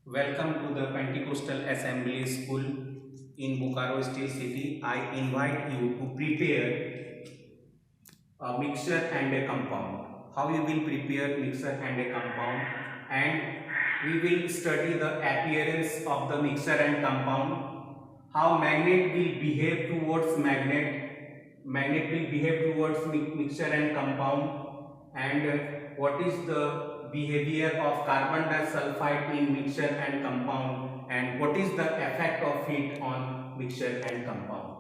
Welcome to the Pentecostal Assembly School in Bokaro Steel City. I invite you to prepare a mixture and a compound. How you will prepare mixture and a compound, and we will study the appearance of the mixture and compound, how magnet will behave towards magnet will behave towards mixture and compound, and what is the behavior of carbon disulfide in mixture and compound, and what is the effect of heat on mixture and compound.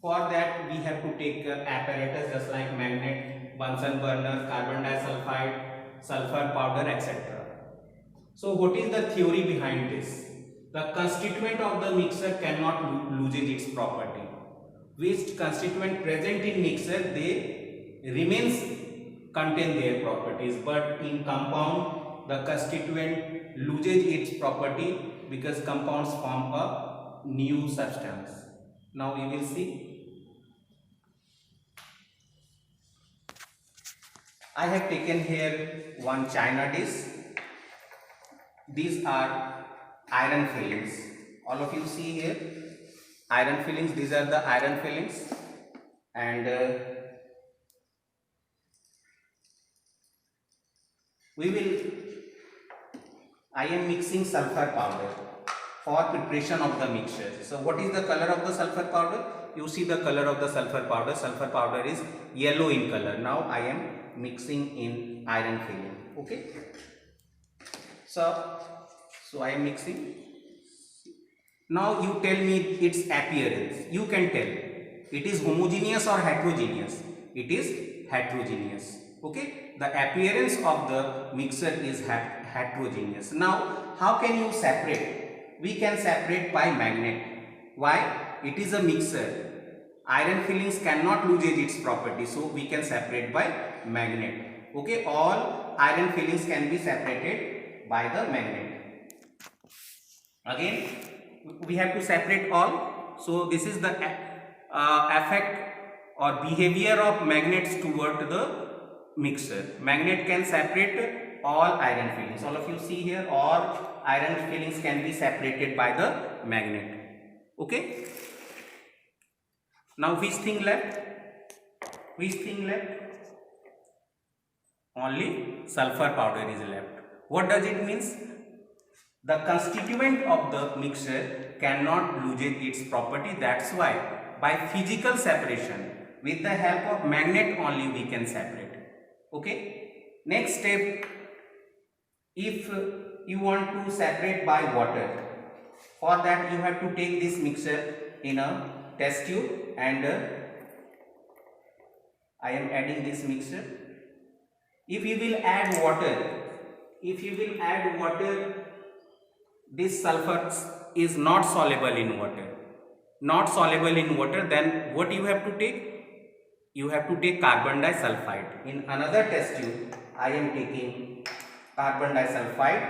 For that we have to take apparatus just like magnet, Bunsen burner, carbon disulfide, sulfur powder, etc. So what is the theory behind this? The constituent of the mixture cannot lose its property. Which constituent present in mixture, they remains contain their properties, but in compound the constituent loses its property because compounds form a new substance. Now we will see. I have taken here one china dish. These are iron fillings. All of you see here iron fillings. These are the iron fillings, and we will. I am mixing sulfur powder for preparation of the mixture. So what is the color of the sulfur powder? You see the color of the sulfur powder. Sulfur powder is yellow in color. Now I am mixing in iron filling. Okay. So I am mixing. Now you tell me its appearance. You can tell it is homogeneous or heterogeneous. It is heterogeneous. Okay. The appearance of the mixture is heterogeneous. Now how can you separate? We can separate by magnet. Why? It is a mixture. Iron fillings cannot lose its property, so we can separate by magnet. Okay. All iron fillings can be separated by the magnet. Again we have to separate all. So this is the effect or behavior of magnets toward the mixture. Magnet can separate all iron fillings. All of you see here, all iron fillings can be separated by the magnet. Okay. Now which thing left? Which thing left? Only sulfur powder is left. What does it means? The constituent of the mixture cannot lose its property. That's why by physical separation with the help of magnet only we can separate. Okay. Next step, if you want to separate by water, for that you have to take this mixture in a test tube, and I am adding this mixture. If you will add water, this sulfur is not soluble in water. Then what you have to take? You have to take carbon disulfide. In another test tube, I am taking carbon disulfide.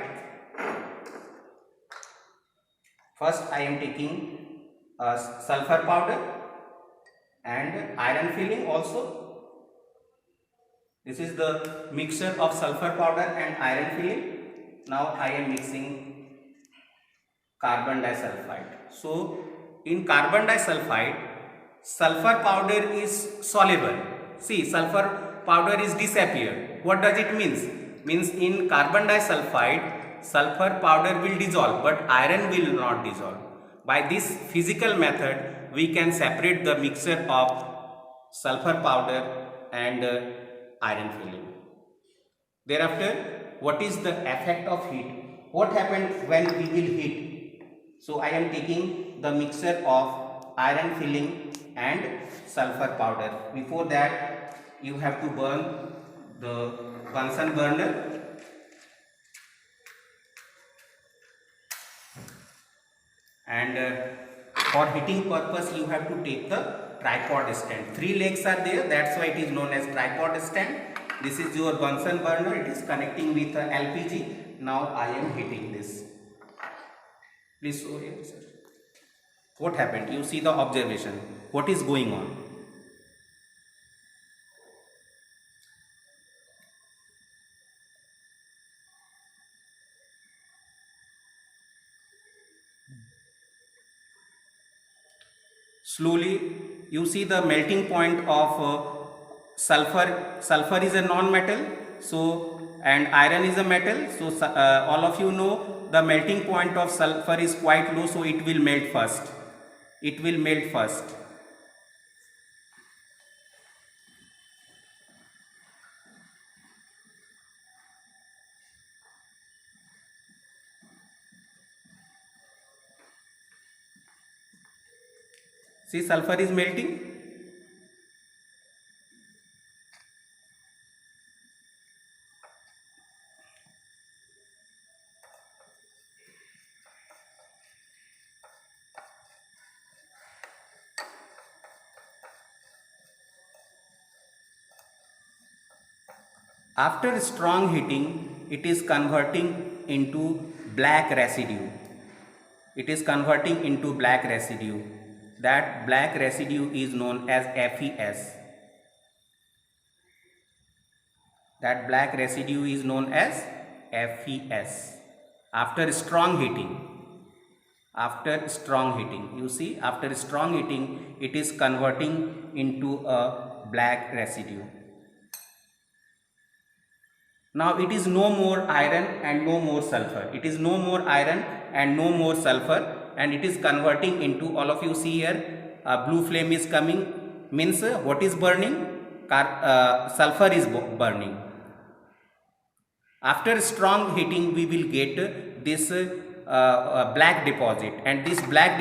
First, I am taking sulfur powder and iron filling also. This is the mixture of sulfur powder and iron filling. Now I am mixing carbon disulfide. So in carbon disulfide, sulfur powder is soluble. See, sulfur powder is disappeared. What does it mean? Means in carbon disulfide, sulfur powder will dissolve, but iron will not dissolve. By this physical method, we can separate the mixture of sulfur powder and iron filling. Thereafter, what is the effect of heat? What happens when we will heat? So I am taking the mixture of iron filling and sulfur powder. Before that, you have to burn the Bunsen burner, and for heating purpose you have to take the tripod stand. 3 legs are there, that's why it is known as tripod stand. This is your Bunsen burner, it is connecting with LPG. Now I am heating this. Please show here, sir. What happened? You see the observation. What is going on? slowly you see the melting point of sulfur is a non-metal, so and iron is a metal, so all of you know the melting point of sulfur is quite low, so it will melt first. It will melt first. See, sulfur is melting. After strong heating, it is converting into black residue. It is converting into black residue. That black residue is known as FeS. That black residue is known as FeS. After strong heating. After strong heating, you see, after strong heating, it is converting into a black residue. Now it is no more iron and no more sulfur. It is no more iron and no more sulfur, and it is converting into, all of you see here, blue flame is coming, means what is burning? Sulfur is burning. After strong heating, we will get this black deposit, and this black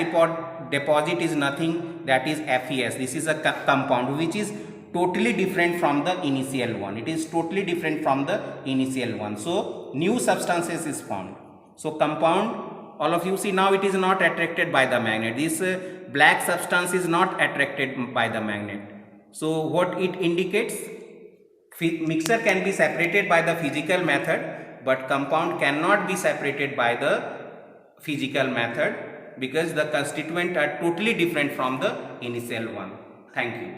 deposit is nothing that is FeS. This is a compound which is totally different from the initial one. It is totally different from the initial one. So new substances is formed. So compound, all of you see, now it is not attracted by the magnet. This black substance is not attracted by the magnet. So what it indicates? Mixture can be separated by the physical method, but compound cannot be separated by the physical method, because the constituents are totally different from the initial one. Thank you.